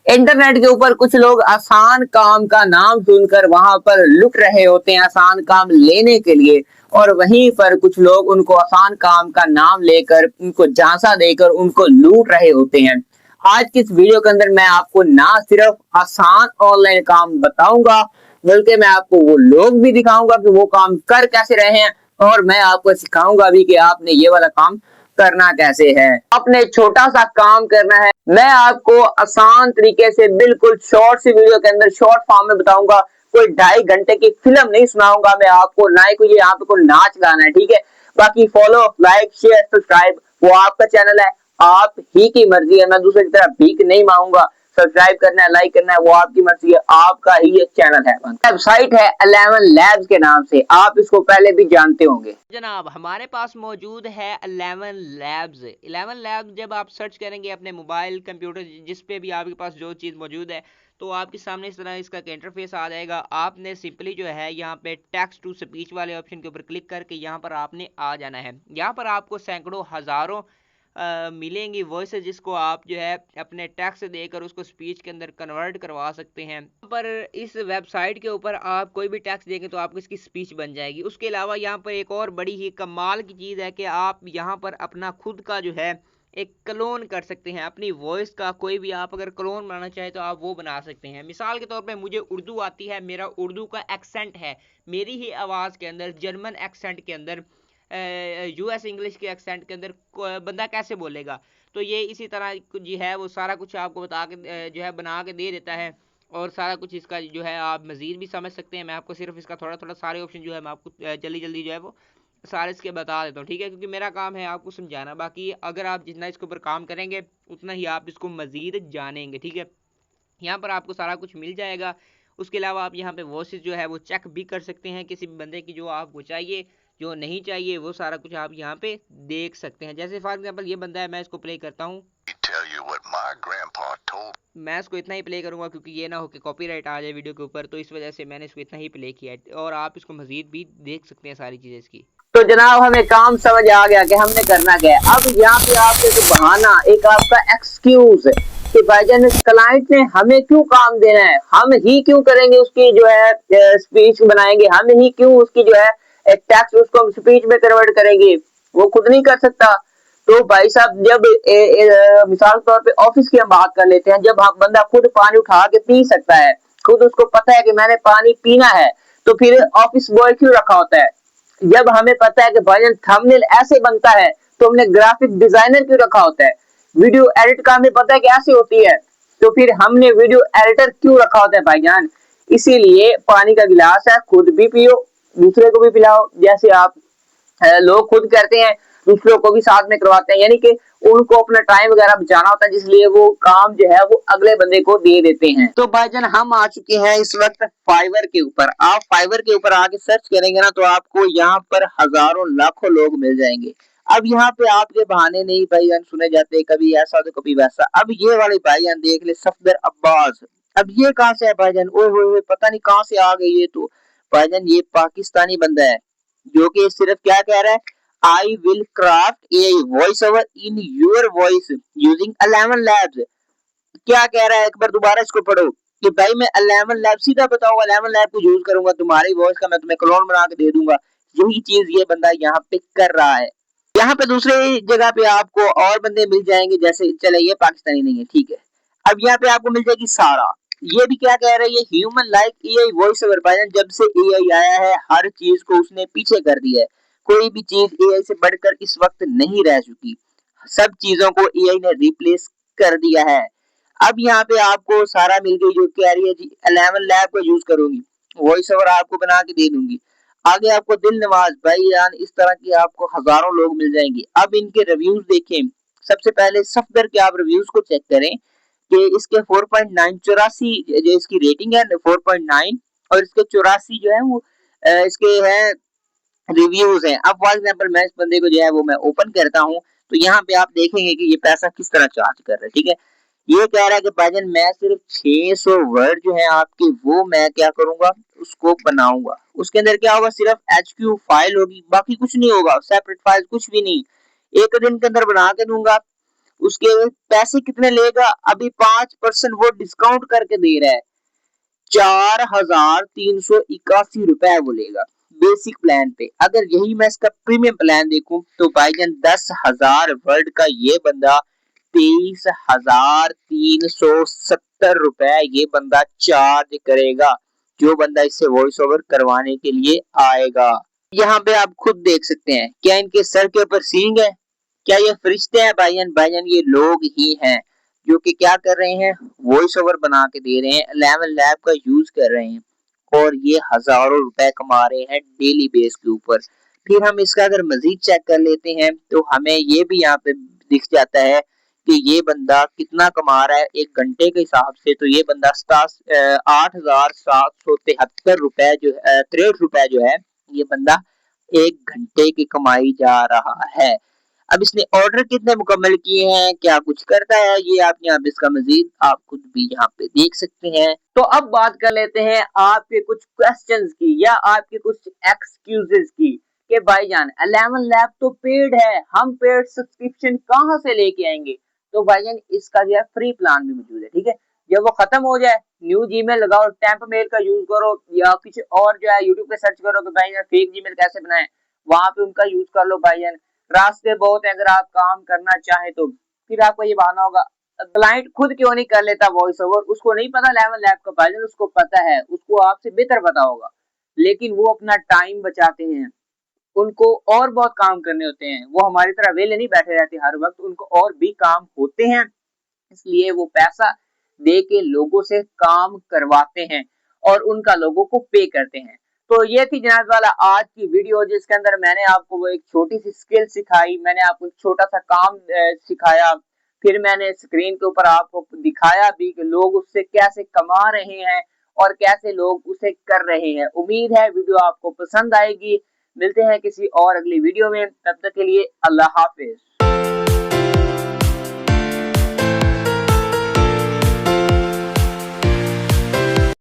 Internet के ऊपर कुछ लोग आसान काम का नाम सुनकर वहां पर लुट रहे होते हैं आसान काम लेने के लिए, और वहीं पर कुछ लोग उनको आसान काम का नाम लेकर उनको झांसा देकर उनको लूट रहे होते हैं। आज की इस वीडियो के अंदर मैं आपको ना सिर्फ आसान ऑनलाइन काम बताऊंगा, बल्कि मैं आपको वो लोग भी दिखाऊंगा कि वो काम कर कैसे रहे हैं, और मैं आपको सिखाऊंगा भी कि आपने ये वाला काम करना कैसे है। आपने छोटा सा काम करना है, मैं आपको आसान तरीके से बिल्कुल शॉर्ट सी वीडियो के अंदर शॉर्ट फॉर्म में बताऊंगा। कोई 2.5 घंटे की फिल्म नहीं सुनाऊंगा मैं आपको, ना ही कोई यहाँ पे कोई नाच गाना है, ठीक है। बाकी फॉलो, लाइक, शेयर, सब्सक्राइब वो आपका चैनल है, आप ही की मर्जी है। मैं दूसरे की तरह भीख नहीं मांगूंगा। सब्सक्राइब करना है, लाइक करना है, वो आपकी मर्जी है, आपका ही एक चैनल है। वेबसाइट है 11 लैब्स के नाम से, आप इसको पहले भी जानते होंगे। जनाब हमारे पास मौजूद है 11 लैब्स। 11 लैब्स जब आप सर्च करेंगे अपने मोबाइल कंप्यूटर जिस पे भी आपके पास जो चीज़ मौजूद है, तो आपके सामने इस तरह इसका इंटरफेस आ जाएगा। आपने सिंपली जो है यहाँ पे टेक्स्ट टू स्पीच वाले ऑप्शन के ऊपर क्लिक करके यहाँ पर आपने आ जाना है। यहाँ पर आपको सैकड़ों हज़ारों मिलेंगी वॉइस, जिसको आप जो है अपने टेक्स्ट देकर उसको स्पीच के अंदर कन्वर्ट करवा सकते हैं। पर इस वेबसाइट के ऊपर आप कोई भी टेक्स्ट देंगे तो आपको इसकी स्पीच बन जाएगी। उसके अलावा यहाँ पर एक और बड़ी ही कमाल की चीज़ है कि आप यहाँ पर अपना खुद का जो है एक क्लोन कर सकते हैं। अपनी वॉइस का कोई भी आप अगर क्लोन बनाना चाहे तो आप वो बना सकते हैं। मिसाल के तौर पे मुझे उर्दू आती है, मेरा उर्दू का एक्सेंट है, मेरी ही आवाज़ के अंदर जर्मन एक्सेंट के अंदर यूएस इंग्लिश के एक्सेंट के अंदर बंदा कैसे बोलेगा, तो ये इसी तरह जो है वो सारा कुछ आपको बता के जो है बना के दे देता है। और सारा कुछ इसका जो है आप मज़ीद भी समझ सकते हैं। मैं आपको सिर्फ इसका थोड़ा थोड़ा सारे ऑप्शन जो है मैं आपको जल्दी जल्दी जो है वो सारे इसके बता देता हूँ, ठीक है, क्योंकि मेरा काम है आपको समझाना। बाकी अगर आप जितना इसके ऊपर काम करेंगे उतना ही आप इसको मज़ीद जानेंगे, ठीक है। यहाँ पर आपको सारा कुछ मिल जाएगा। उसके अलावा आप यहाँ पे वॉइस जो है वो चेक भी कर सकते हैं किसी भी बंदे की, जो आपको चाहिए जो नहीं चाहिए वो सारा कुछ आप यहाँ पे देख सकते हैं। जैसे फॉर एग्जांपल ये बंदा है, मैं इसको प्ले करता हूँ। मैं इसको इतना ही प्ले करूंगा क्योंकि ये ना हो कि कॉपीराइट आ जाए वीडियो के ऊपर, तो इस वजह से मैंने इसको इतना ही प्ले किया है। और आप इसको मजीद भी देख सकते हैं सारी चीज़ें इसकी। तो जनाब हमें काम समझ आ गया कि हमने करना क्या है। अब यहाँ पे आपको एक बहाना, एक आपका एक्सक्यूज कि भाईजान क्लाइंट ने हमें क्यों काम देना है, हम ही क्यों करेंगे उसकी जो है स्पीच बनाएंगे, हम ही क्यों उसकी जो है टेक्स्ट उसको स्पीच में कन्वर्ट करेंगे, वो खुद नहीं कर सकता। तो भाई साहब जब मिसाल के तौर पे ऑफिस की हम बात कर लेते हैं, जब हम बंदा खुद पानी उठा के पी सकता है, खुद उसको पता है कि मैंने पानी पीना है, तो फिर ऑफिस बॉय क्यों रखा होता है। जब हमें पता है कि भाईजान थंबनेल ऐसे बनता है, तो हमने ग्राफिक डिजाइनर क्यों रखा होता है। वीडियो एडिट का हमें पता है कि ऐसे होती है, तो फिर हमने वीडियो एडिटर क्यों रखा होता है भाईजान। इसीलिए पानी का गिलास है, खुद भी पियो, दूसरे को भी पिलाओ। जैसे आप लोग खुद करते हैं, दूसरों को भी साथ में करवाते हैं, यानी कि उनको अपना टाइम वगैरह बचाना होता है, जिसलिए वो काम जो है वो अगले बंदे को दे देते हैं। तो भाईजान हम आ चुके हैं इस वक्त फाइवर के ऊपर। आप फाइवर के ऊपर आके सर्च करेंगे ना, तो आपको यहाँ पर हजारों लाखों लोग मिल जाएंगे। अब यहाँ पे आपके बहाने नहीं भाईजान सुने जाते, कभी ऐसा तो कभी वैसा। अब ये वाले भाईजान देख ले, सफदर अब्बास, अब ये कहाँ से है भाईजान, ओए होए पता नहीं कहाँ से आ गई ये तो। भाईजान ये पाकिस्तानी बंदा है, जो कि सिर्फ क्या कह रहा है, I will craft a voice over in your voice using 11 labs. क्या कह रहा है, एक बार दोबारा इसको पढ़ो कि भाई मैं 11 लैब, सीधा बताऊंगा 11 लैब को यूज करूंगा, तुम्हारी वॉइस का मैं तुम्हें क्लोन बना के दे दूंगा। यही चीज ये बंदा यहाँ पे कर रहा है। यहाँ पे दूसरी जगह पे आपको और बंदे मिल जाएंगे, जैसे चले ये पाकिस्तानी नहीं है, ठीक है। अब यहाँ पे आपको मिल जाएगी सारा। ये भी क्या कह रही है, human like AI voice over. जब से एआई आया है हर चीज को उसने पीछे कर दिया है। कोई भी चीज एआई से बढ़कर इस वक्त नहीं रह चुकी, सब चीजों को एआई ने रिप्लेस कर दिया है। अब यहाँ पे आपको सारा मिल गई, जो कह रही है जी 11 लैब को यूज करूंगी, वॉइस ओवर आपको बना के दे दूंगी। आगे आपको दिल नवाज भाई यान इस तरह की आपको हजारों लोग मिल जाएंगे। अब इनके रिव्यूज देखें। सबसे पहले सफदर के आप रिव्यूज को चेक करें कि इसके 4.9 84 जो इसकी रेटिंग है 4.9, और इसके 84 जो है वो इसके हैं रिव्यूज हैं। अब फॉर एग्जांपल मैं इस बंदे को जो है वो मैं ओपन करता हूँ, तो यहाँ पे आप देखेंगे कि ये पैसा किस तरह चार्ज कर रहा है, ठीक है। ये कह रहा है कि भाईजान मैं सिर्फ 600 वर्ड जो है आपके, वो मैं क्या करूंगा, उसको बनाऊंगा। उसके अंदर क्या होगा, सिर्फ HQ फाइल होगी, बाकी कुछ नहीं होगा, सेपरेट फाइल कुछ भी नहीं। एक दिन के अंदर बना के दूंगा, उसके पैसे कितने लेगा, अभी 5% वो डिस्काउंट करके दे रहा है, 4,381 रुपए वो लेगा बेसिक प्लान पे। अगर यही मैं इसका प्रीमियम प्लान देखूं तो भाईजान 10,000 वर्ड का ये बंदा 23,370 रुपए ये बंदा चार्ज करेगा, जो बंदा इससे वॉइस ओवर करवाने के लिए आएगा। यहाँ पे आप खुद देख सकते हैं, क्या इनके सर के ऊपर सींग है, क्या ये फरिश्ते हैं भाईजान? भाईजान ये लोग ही हैं जो कि क्या कर रहे हैं, वॉइस ओवर बना के दे रहे हैं, 11 लैब का यूज कर रहे हैं और ये हजारों रुपए कमा रहे हैं डेली बेस के ऊपर। फिर हम इसका अगर मजीद चेक कर लेते हैं तो हमें ये भी यहाँ पे दिख जाता है कि ये बंदा कितना कमा रहा है एक घंटे के हिसाब से। तो ये बंदा 8,773 रुपए जो है, 63 रुपए जो है, ये बंदा एक घंटे की कमाई जा रहा है। अब इसने ऑर्डर कितने मुकम्मल किए हैं, क्या कुछ करता है, ये आप यहाँ पे इसका मजीद आप खुद भी यहाँ पे देख सकते हैं। तो अब बात कर लेते हैं आपके कुछ क्वेश्चंस की या आपके कुछ एक्सक्यूजेस की कि भाईजान 11 लैब तो पेड है, हम पेड सब्सक्रिप्शन कहाँ से लेके आएंगे? तो भाईजान इसका जो है फ्री प्लान भी मौजूद है, ठीक है। जब वो खत्म हो जाए न्यू जीमेल लगाओ, टेम्प मेल का यूज करो या कुछ और जो है यूट्यूब पे सर्च करो कि भाईजान फेक जीमेल कैसे बनाए, वहां पे उनका यूज कर लो भाईजान। रास्ते बहुत है, अगर आप काम करना चाहें तो। फिर आपको ये बहाना होगा क्लाइंट खुद क्यों नहीं कर लेता वॉइस ओवर, उसको नहीं पता 11 लैब का भाईजान, उसको पता है, उसको आपसे बेहतर पता होगा, लेकिन वो अपना टाइम बचाते हैं, उनको और बहुत काम करने होते हैं, वो हमारी तरह वेले नहीं बैठे रहते हर वक्त, उनको और भी काम होते हैं, इसलिए वो पैसा दे के लोगों से काम करवाते हैं और उनका लोगों को पे करते हैं। तो ये थी जनाब वाला आज की वीडियो, जिसके अंदर मैंने आपको वो एक छोटी सी स्किल सिखाई, मैंने आपको एक छोटा सा काम सिखाया, फिर मैंने स्क्रीन के ऊपर आपको दिखाया भी कि लोग उससे कैसे कमा रहे हैं और कैसे लोग उसे कर रहे हैं। उम्मीद है वीडियो आपको पसंद आएगी। मिलते हैं किसी और अगली वीडियो में, तब तक के लिए अल्लाह हाफिज।